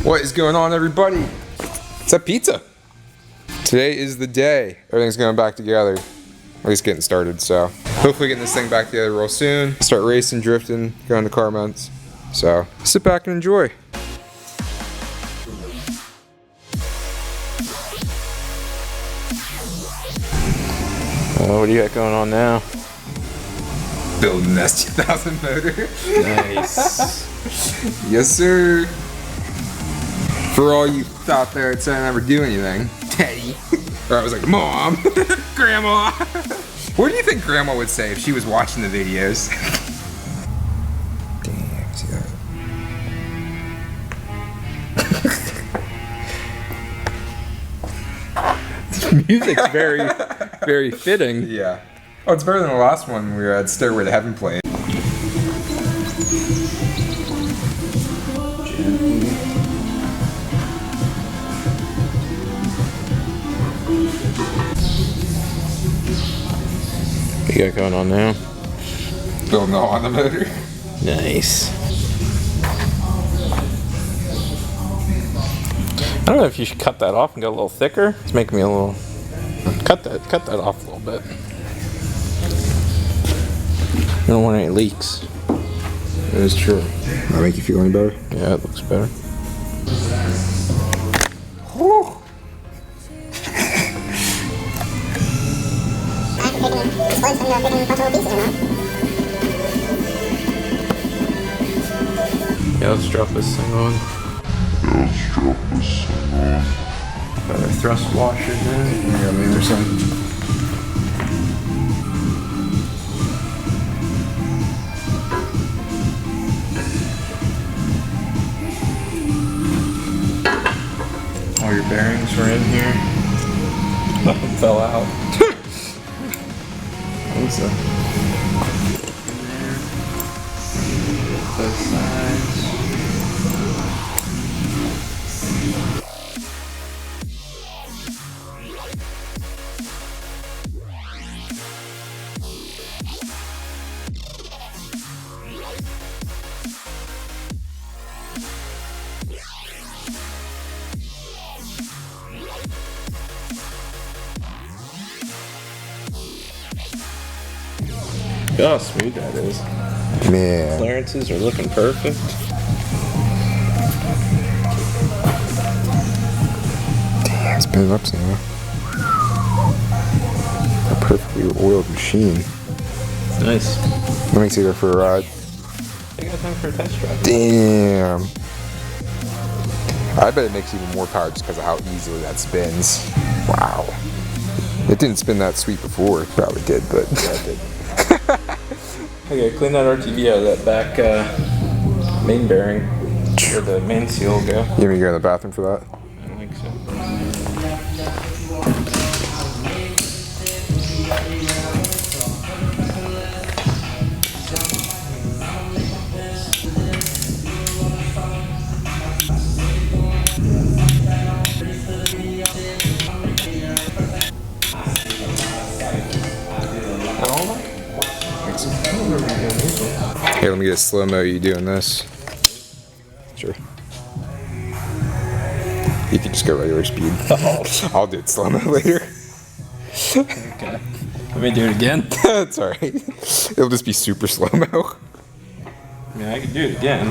What is going on, everybody? It's a pizza. Today is the day. Everything's going back together. At least getting started, so hopefully getting this thing back together real soon. Start racing, drifting, going to car mounts. So sit back and enjoy. What do you got going on now? Building an S2000 motor. Nice. Yes, sir. For all you out there that said I never do anything, Teddy. Or I was like, Mom, Grandma. What do you think Grandma would say if she was watching the videos? Damn, see that? This music's very fitting. Yeah. Oh, it's better than the last one we had Stairway to Heaven playing. What you got going on now? Building on the motor. Nice. I don't know if you should cut that off and go a little thicker. It's making me a little. Cut that off a little bit. You don't want any leaks. That is true. That make you feel any better? Yeah, it looks better. Whew. Yeah, let's drop this thing on. Got our thrust washers in. Yeah, on the other side. All your bearings were in here. Nothing fell out. So. Both sides. Look how smooth that is. Man. Clearances are looking perfect. Damn, spin it up somewhere. A perfectly oiled machine. Nice. Let me take her for a ride. I got time for a test drive. Damn. I bet it makes even more power just because of how easily that spins. Wow. It didn't spin that sweet before. It probably did, but Yeah, it did. Okay, clean that RTV out of that back main bearing. Where the main seal will go. You want me to go in the bathroom for that? I think so. Here, let me get a slow-mo you doing this. Sure. You can just go regular speed. I'll do it slow-mo later. Okay. Let me do it again. That's alright. It'll just be super slow-mo. I mean, I can do it again.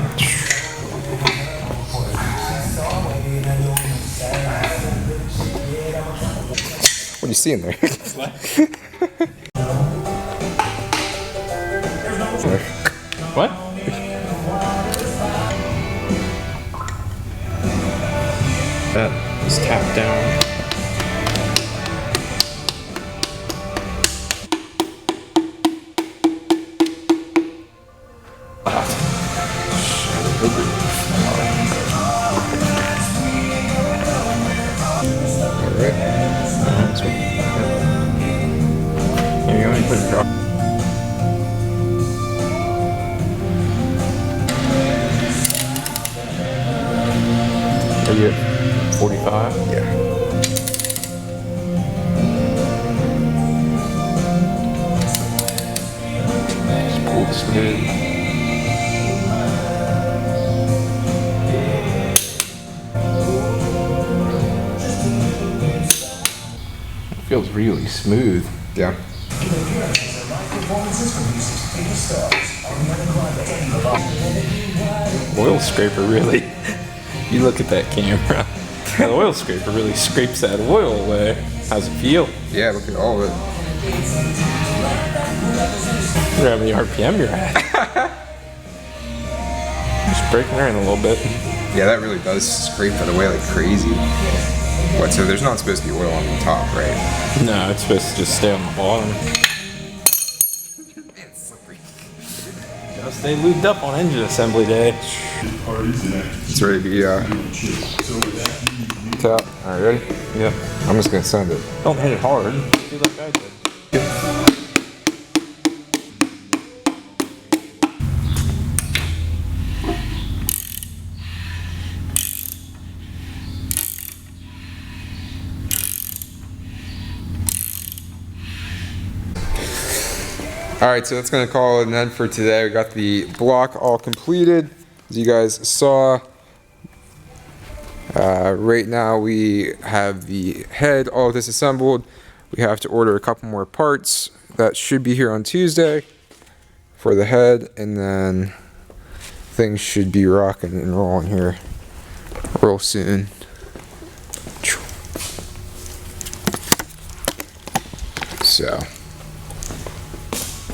What are you seeing there? What? That is tapped down. Here, you want me to put it drop? Are you at 45? Yeah. smooth. feels really smooth. Yeah. Oil scraper really. You look at that camera. The oil scraper really scrapes that oil away. How's it feel? Yeah, look at all of it. I wonder how many RPM you're at. Just breaking her in a little bit. Yeah, that really does scrape that away like crazy. What, so there's not supposed to be oil on the top, right? No, it's supposed to just stay on the bottom. It's slippery. Gotta stay lubed up on engine assembly day. It's ready to be tap. Alright, ready? Yep. I'm just gonna send it. Don't hit it hard. Do like I did. Alright, so that's going to call it an end for today. We got the block all completed, as you guys saw. Right now we have the head all disassembled. We have to order a couple more parts. That should be here on Tuesday for the head, and then things should be rocking and rolling here real soon. So,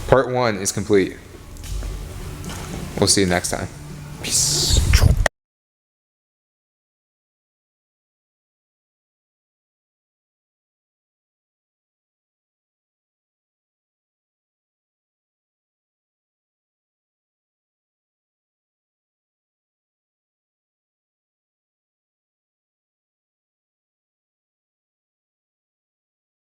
part 1 is complete. We'll see you next time. Peace.